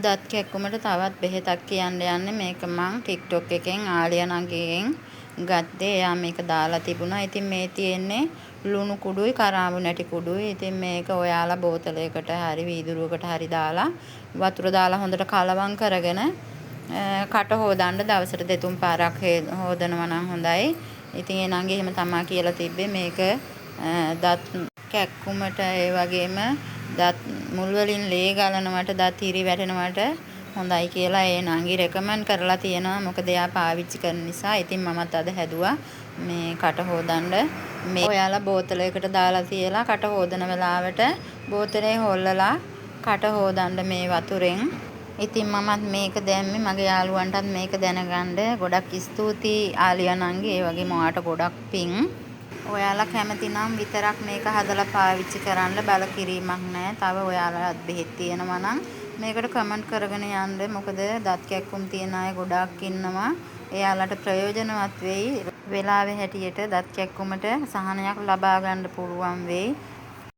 දත් කැක්කුමට තවත් බෙහෙතක් කියන්න යන්නේ මේක මං TikTok එකෙන් ආලියා නගයෙන් ගත්තේ. එයා මේක දාලා තිබුණා. ඉතින් මේ තියෙන්නේ ලුණු කුඩුයි කරාඹු නැටි කුඩුයි. ඉතින් මේක ඔයාලා බෝතලයකට හරි වීදුරුවකට හරි දාලා වතුර දාලා හොඳට කලවම් කරගෙන කට හොදන්න දවසට 2-3 පාරක් හොදනවා නම් හොඳයි. ඉතින් ඒ නංගි එහෙම තමා කියලා තිබ්බේ මේක දත් කැක්කුමට ඒ වගේම දත් මුල් වලින් ලේ ගලනවට දත් හිරි වැටෙනවට හොඳයි කියලා ඒ නංගි රෙකමන්ඩ් කරලා තියෙනවා. මොකද එයා පාවිච්චි කරන නිසා. ඉතින් මමත් අද හැදුවා මේ කට හොදන්න. මේ ඔයාලා බෝතලයකට දාලා තියලා කට හොදන වෙලාවට බෝතලේ හොල්ලලා කට හොදන්න මේ වතුරෙන්. ඉතින් මමත් මේක දැම්මේ මගේ යාළුවන්ටත් මේක දැනගන්න ගොඩක් ස්තුතියි ආලියා නංගි. ඒ වගේම ඔයාට ගොඩක් පිං. ඔයාලා කැමති නම් විතරක් මේක හදලා පාවිච්චි කරන්න බලකිරීමක් නැහැ. තව ඔයාලාට බෙහෙත් තියෙනවා නම් මේකට කමෙන්ට් කරගෙන යන්න. මොකද දත් කැක්කුම් තියන අය ගොඩක් ඉන්නවා. එයාලට ප්‍රයෝජනවත් වෙයි. වෙලාවේ හැටියට දත් කැක්කුමට සහනයක් ලබා ගන්න පුළුවන් වෙයි.